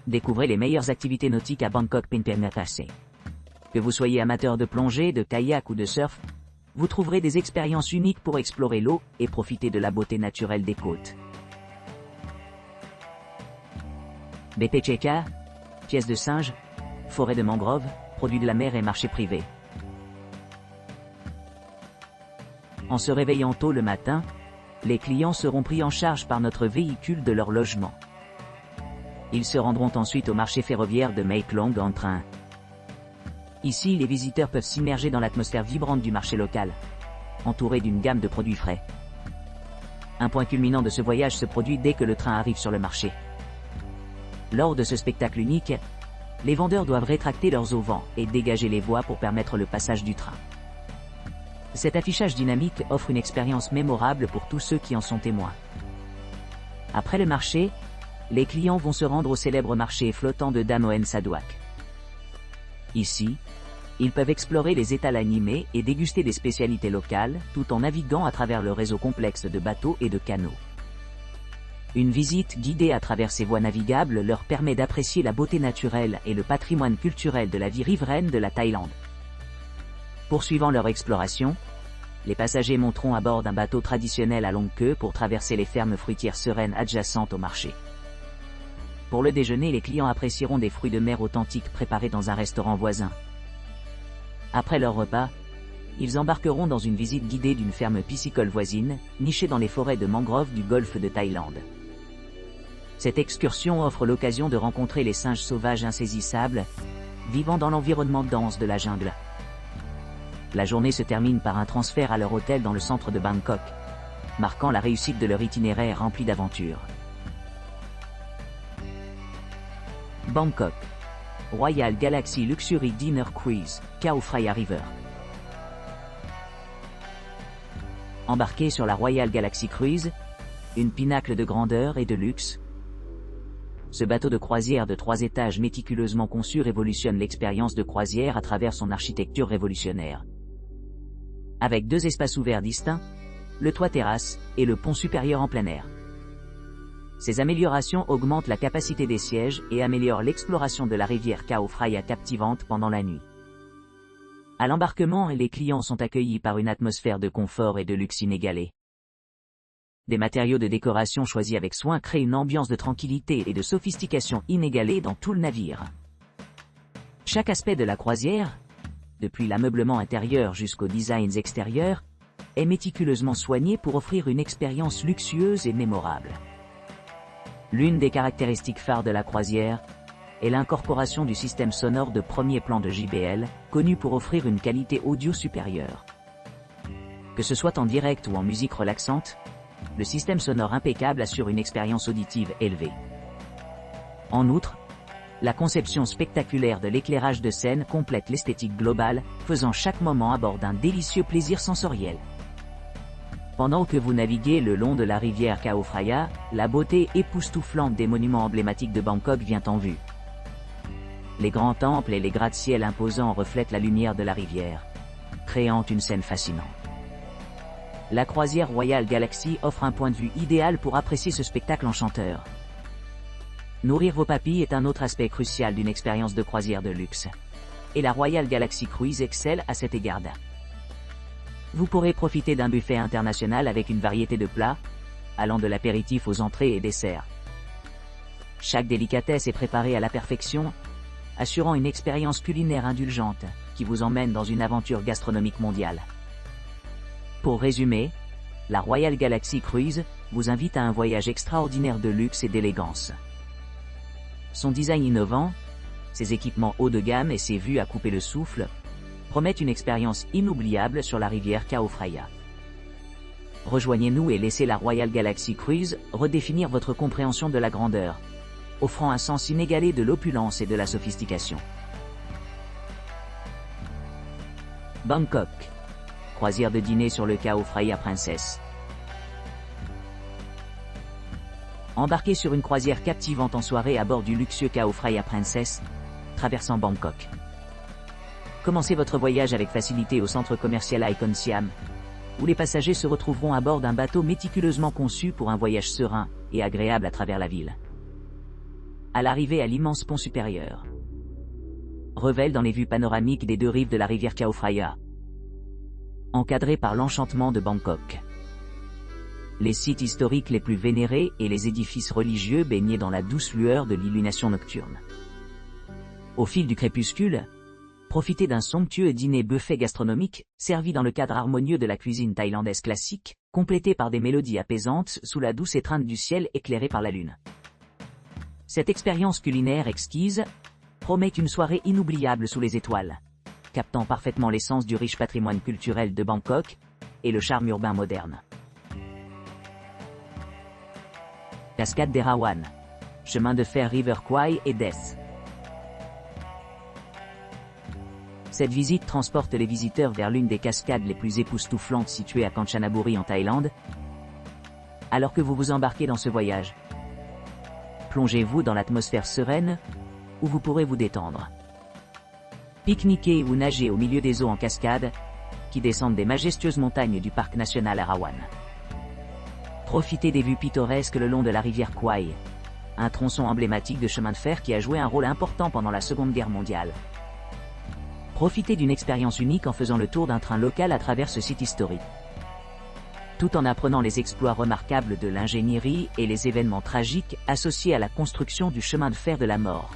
Découvrez les meilleures activités nautiques à Bangkok Pinpernatase. Que vous soyez amateur de plongée, de kayak ou de surf, vous trouverez des expériences uniques pour explorer l'eau et profiter de la beauté naturelle des côtes. BPCK, pièces de singe, forêt de mangrove, produits de la mer et marché privé. En se réveillant tôt le matin, les clients seront pris en charge par notre véhicule de leur logement. Ils se rendront ensuite au marché ferroviaire de Mae Klong en train. Ici, les visiteurs peuvent s'immerger dans l'atmosphère vibrante du marché local, entouré d'une gamme de produits frais. Un point culminant de ce voyage se produit dès que le train arrive sur le marché. Lors de ce spectacle unique, les vendeurs doivent rétracter leurs auvents et dégager les voies pour permettre le passage du train. Cet affichage dynamique offre une expérience mémorable pour tous ceux qui en sont témoins. Après le marché, les clients vont se rendre au célèbre marché flottant de Damoen Saduak. Ici, ils peuvent explorer les étals animés et déguster des spécialités locales, tout en naviguant à travers le réseau complexe de bateaux et de canots. Une visite guidée à travers ces voies navigables leur permet d'apprécier la beauté naturelle et le patrimoine culturel de la vie riveraine de la Thaïlande. Poursuivant leur exploration, les passagers monteront à bord d'un bateau traditionnel à longue queue pour traverser les fermes fruitières sereines adjacentes au marché. Pour le déjeuner, les clients apprécieront des fruits de mer authentiques préparés dans un restaurant voisin. Après leur repas, ils embarqueront dans une visite guidée d'une ferme piscicole voisine, nichée dans les forêts de mangroves du golfe de Thaïlande. Cette excursion offre l'occasion de rencontrer les singes sauvages insaisissables, vivant dans l'environnement dense de la jungle. La journée se termine par un transfert à leur hôtel dans le centre de Bangkok, marquant la réussite de leur itinéraire rempli d'aventures. Bangkok. Royal Galaxy Luxury Dinner Cruise, Khao Phraya River. Embarqué sur la Royal Galaxy Cruise, une pinacle de grandeur et de luxe, ce bateau de croisière de 3 étages méticuleusement conçu révolutionne l'expérience de croisière à travers son architecture révolutionnaire. Avec 2 espaces ouverts distincts, le toit terrasse et le pont supérieur en plein air. Ces améliorations augmentent la capacité des sièges et améliorent l'exploration de la rivière Khao Phraya captivante pendant la nuit. À l'embarquement, les clients sont accueillis par une atmosphère de confort et de luxe inégalée. Des matériaux de décoration choisis avec soin créent une ambiance de tranquillité et de sophistication inégalée dans tout le navire. Chaque aspect de la croisière, depuis l'ameublement intérieur jusqu'aux designs extérieurs, est méticuleusement soigné pour offrir une expérience luxueuse et mémorable. L'une des caractéristiques phares de la croisière est l'incorporation du système sonore de premier plan de JBL, connu pour offrir une qualité audio supérieure. Que ce soit en direct ou en musique relaxante, le système sonore impeccable assure une expérience auditive élevée. En outre, la conception spectaculaire de l'éclairage de scène complète l'esthétique globale, faisant chaque moment à bord d'un délicieux plaisir sensoriel. Pendant que vous naviguez le long de la rivière Khao Phraya, la beauté époustouflante des monuments emblématiques de Bangkok vient en vue. Les grands temples et les gratte-ciel imposants reflètent la lumière de la rivière, créant une scène fascinante. La croisière Royal Galaxy offre un point de vue idéal pour apprécier ce spectacle enchanteur. Nourrir vos papilles est un autre aspect crucial d'une expérience de croisière de luxe. Et la Royal Galaxy Cruise excelle à cet égard. Vous pourrez profiter d'un buffet international avec une variété de plats, allant de l'apéritif aux entrées et desserts. Chaque délicatesse est préparée à la perfection, assurant une expérience culinaire indulgente, qui vous emmène dans une aventure gastronomique mondiale. Pour résumer, la Royal Galaxy Cruise vous invite à un voyage extraordinaire de luxe et d'élégance. Son design innovant, ses équipements haut de gamme et ses vues à couper le souffle promettent une expérience inoubliable sur la rivière Khao Phraya. Rejoignez-nous et laissez la Royal Galaxy Cruise redéfinir votre compréhension de la grandeur, offrant un sens inégalé de l'opulence et de la sophistication. Bangkok. Croisière de dîner sur le Khao Phraya Princess. Embarquez sur une croisière captivante en soirée à bord du luxueux Khao Phraya Princess, traversant Bangkok. Commencez votre voyage avec facilité au centre commercial Icon Siam, où les passagers se retrouveront à bord d'un bateau méticuleusement conçu pour un voyage serein et agréable à travers la ville. à l'arrivée à l'immense pont supérieur. Revel dans les vues panoramiques des deux rives de la rivière Chao Phraya. Encadré par l'enchantement de Bangkok. Les sites historiques les plus vénérés et les édifices religieux baignés dans la douce lueur de l'illumination nocturne. Au fil du crépuscule, profitez d'un somptueux dîner buffet gastronomique, servi dans le cadre harmonieux de la cuisine thaïlandaise classique, complété par des mélodies apaisantes sous la douce étreinte du ciel éclairé par la lune. Cette expérience culinaire exquise promet une soirée inoubliable sous les étoiles, captant parfaitement l'essence du riche patrimoine culturel de Bangkok et le charme urbain moderne. Cascade d'Erawan. Chemin de fer River Kwai et Death. Cette visite transporte les visiteurs vers l'une des cascades les plus époustouflantes situées à Kanchanaburi en Thaïlande. Alors que vous vous embarquez dans ce voyage, plongez-vous dans l'atmosphère sereine, où vous pourrez vous détendre. Pique-niquer ou nager au milieu des eaux en cascade, qui descendent des majestueuses montagnes du parc national Erawan. Profitez des vues pittoresques le long de la rivière Kwai, un tronçon emblématique de chemin de fer qui a joué un rôle important pendant la Seconde Guerre mondiale. Profitez d'une expérience unique en faisant le tour d'un train local à travers ce site historique. Tout en apprenant les exploits remarquables de l'ingénierie et les événements tragiques associés à la construction du chemin de fer de la mort.